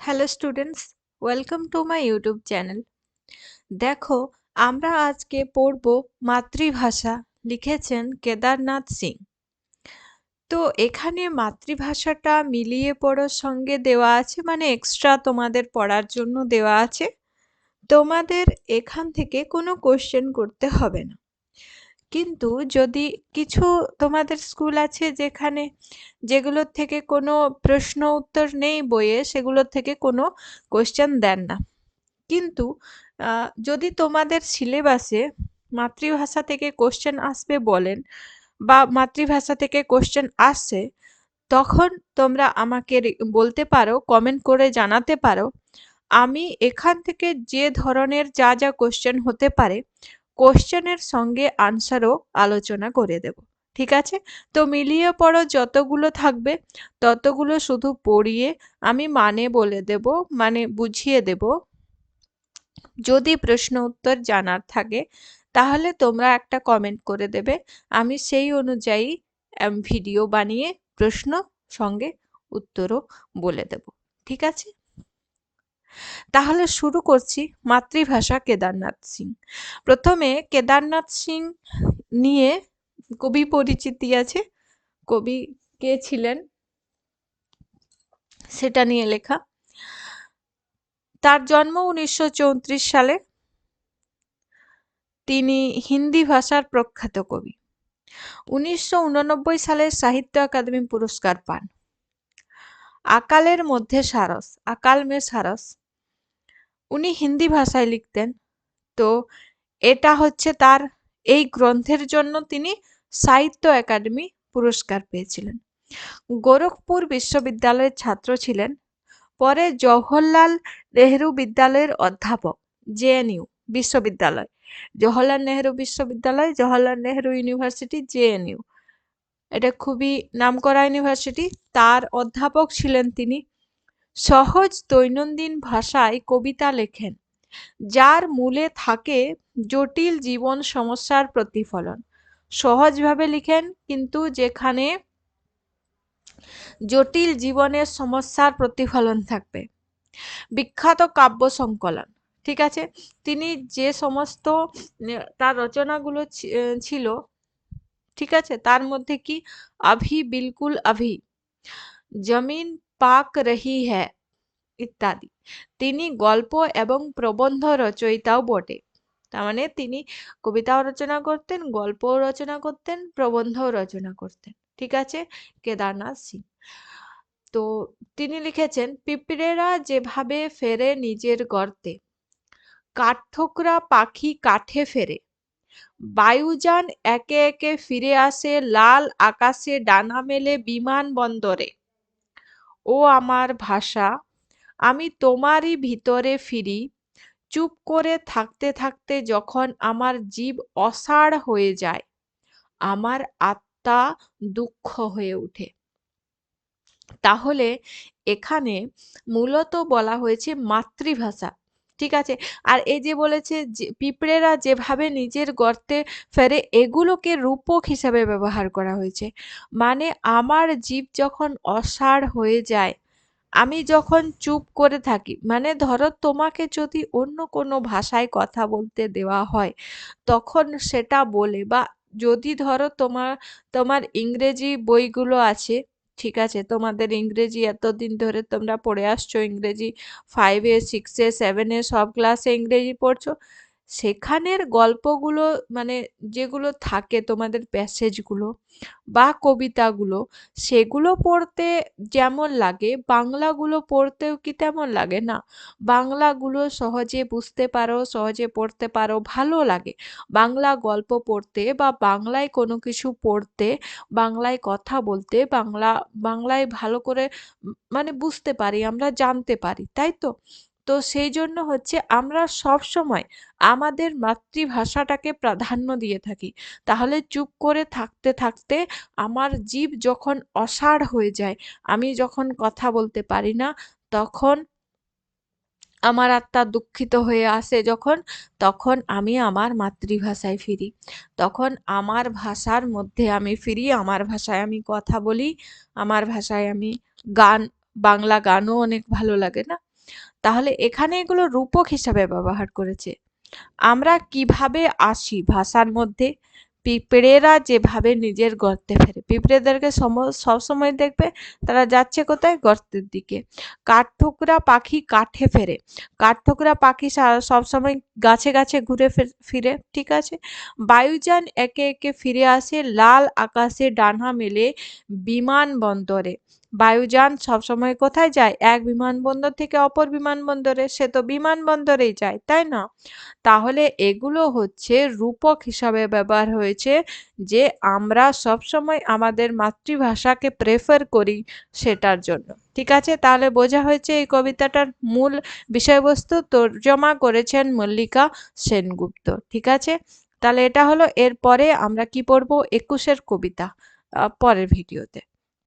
Hello students, welcome to my YouTube channel. দেখো, আমরা আজকে পড়ব মাতৃভাষা। লিখেছেন কেদারনাথ সিং। তো এখানে মাতৃভাষাটা মিলিয়ে পড়ার সঙ্গে দেওয়া আছে, মানে এক্সট্রা তোমাদের পড়ার জন্য দেওয়া আছে। তোমাদের এখান থেকে কোনো কোশ্চেন করতে হবে না, কিন্তু যদি কিছু তোমাদের স্কুল আছে যেগুলোর থেকে কোনো প্রশ্ন উত্তর নেই বইয়ে, সেগুলোর থেকে কোনো কোশ্চেন দেন না। কিন্তু যদি তোমাদের সিলেবাসে মাতৃভাষা থেকে কোশ্চেন আসবে বলেন, বা মাতৃভাষা থেকে কোশ্চেন আসছে, তখন তোমরা আমাকে বলতে পারো, কমেন্ট করে জানাতে পারো। আমি এখান থেকে যে ধরনের যা যা কোশ্চেন হতে পারে, কোশ্চেনের সঙ্গে আনসারও আলোচনা করে দেব। ঠিক আছে? তো মিলিয়ে পড়ো, যতগুলো থাকবে ততগুলো শুধু পড়িয়ে আমি মানে বলে দেব, মানে বুঝিয়ে দেব। যদি প্রশ্ন উত্তর জানার থাকে তাহলে তোমরা একটা কমেন্ট করে দেবে, আমি সেই অনুযায়ী ভিডিও বানিয়ে প্রশ্ন সঙ্গে উত্তরও বলে দেব। ঠিক আছে? তাহলে শুরু করছি। মাতৃভাষা কেদারনাথ সিং। প্রথমে কেদারনাথ সিং নিয়ে কবি পরিচিতি আছে। কবি কে ছিলেন সেটা নিয়ে লেখা। তার জন্ম 1934 সালে। তিনি হিন্দি ভাষার প্রখ্যাত কবি। 1989 সালে সাহিত্য একাডেমি পুরস্কার পান। আকালের মধ্যে সারস, আকাল মে সারস, উনি হিন্দি ভাষায় লিখতেন। তো এটা হচ্ছে তার, এই গ্রন্থের জন্য তিনি সাহিত্য একাডেমি পুরস্কার পেয়েছিলেন। গোরখপুর বিশ্ববিদ্যালয়ের ছাত্র ছিলেন। পরে জওহরলাল নেহেরু বিদ্যালয়ের অধ্যাপক। জেএনইউ বিশ্ববিদ্যালয়, জওহরলাল নেহেরু বিশ্ববিদ্যালয়, জওহরলাল নেহেরু ইউনিভার্সিটি, জেএনইউ, এটা খুবই নামকরা ইউনিভার্সিটি। তার অধ্যাপক ছিলেন তিনি। সহজ দৈনন্দিন ভাষায় কবিতা লেখেন, যার মূলে থাকে জটিল জীবন সমস্যার প্রতিফলন। সহজভাবে লিখেন, কিন্তু যেখানে জটিল জীবনের সমস্যার প্রতিফলন থাকবে। বিখ্যাত কাব্য সংকলন। ঠিক আছে? তিনি যে সমস্ত তার রচনাগুলো ছিল, ঠিক আছে, তার মধ্যে কি আভি বিলকুল আভি, জমিন পাক রহি হ্যায় ইত্যাদি। তিনি গল্প এবং প্রবন্ধ রচয়িতাও বটে। তার মানে তিনি কবিতাও রচনা করতেন, গল্পও রচনা করতেন, প্রবন্ধও রচনা করতেন। ঠিক আছে? কেদারনাথ সিং। তো তিনি লিখেছেন, পিঁপড়েরা যেভাবে ফেরে নিজের গর্তে, কাঠঠোকরা পাখি কাঠে ফেরে, বায়ুযান একে একে ফিরে আসে লাল আকাশে ডানা মেলে বিমান বন্দরে। ও আমার ভাষা, আমি তোমারই ভিতরে ফিরি, চুপ করে থাকতে থাকতে যখন আমার জীব অসাড় হয়ে যায়, আমার আত্মা দুঃখ হয়ে ওঠে। তাহলে এখানে মূলত বলা হয়েছে মাতৃভাষা। ঠিক আছে? আর এই যে বলেছে যে পিঁপড়েরা যেভাবে নিজের গর্তে ফেরে, এগুলোকে রূপক হিসাবে ব্যবহার করা হয়েছে। মানে আমার জীব যখন অসাড় হয়ে যায়, আমি যখন চুপ করে থাকি, মানে ধরো তোমাকে যদি অন্য কোনো ভাষায় কথা বলতে দেওয়া হয়, তখন সেটা বলে, বা যদি ধরো তোমার তোমার ইংরেজি বইগুলো আছে, ঠিক আছে, তোমাদের ইংরেজি এতদিন ধরে তোমরা পড়ে আসছো, ইংরেজি 5-এ 6-এ 7-এ সব ক্লাসে ইংরেজি পড়ছো, সেখানের গল্পগুলো, মানে যেগুলো থাকে তোমাদের প্যাসেজগুলো বা কবিতাগুলো, সেগুলো পড়তে যেমন লাগে, বাংলাগুলো পড়তেও কি তেমন লাগে? না। বাংলাগুলো সহজে বুঝতে পারো, সহজে পড়তে পারো, ভালো লাগে। বাংলা গল্প পড়তে বা বাংলায় কোনো কিছু পড়তে, বাংলায় কথা বলতে, বাংলায় ভালো করে মানে বুঝতে পারি, আমরা জানতে পারি, তাই তো? তো সেই জন্য হচ্ছে আমরা সব সময় আমাদের মাতৃভাষাটাকে প্রাধান্য দিয়ে থাকি। তাহলে চুপ করে থাকতে থাকতে আমার জীব যখন অসাড় হয়ে যায়, আমি যখন কথা বলতে পারি না, তখন আমার আত্মা দুঃখিত হয়ে আসে যখন, তখন আমি আমার মাতৃভাষায় ফিরি। তখন আমার ভাষার মধ্যে আমি ফিরি, আমার ভাষায় আমি কথা বলি, আমার ভাষায় আমি গান, বাংলা গানও অনেক ভালো লাগে না? তাহলে এখানে এগুলো রূপক হিসাবে ব্যবহার করেছে। আমরা কিভাবে আসি ভাষার মধ্যে, পিঁপড়েরা যেভাবে নিজের গর্তে ফেরে, পিঁপড়েদেরকে সবসময় দেখবে তারা যাচ্ছে কোথায়, গর্তের দিকে। কাঠঠোকরা পাখি কাঠে ফেরে, কাঠঠোকরা পাখি সবসময় গাছে গাছে ঘুরে ফিরে, ঠিক আছে। বায়ুযান একে একে ফিরে আসে লাল আকাশে ডানা মেলে বিমানবন্দরে। বায়ুযান সবসময় কোথায় যায়, এক বিমানবন্দর থেকে অপর বিমানবন্দরে, সে তো বিমানবন্দরেই যায়, তাই না? তাহলে এগুলো হচ্ছে রূপক হিসাবে ব্যবহার হয়েছে, যে আমরা সবসময় আমাদের মাতৃভাষাকে প্রেফার করি সেটার জন্য। ঠিক আছে, তাহলে বোঝা হয়েছে এই কবিতাটার মূল বিষয়বস্তু। তর্জমা করেছেন মল্লিকা সেনগুপ্ত। ঠিক আছে, তাহলে এটা হলো। এরপরে আমরা কি পড়বো, 21-এর কবিতা পরের ভিডিওতে।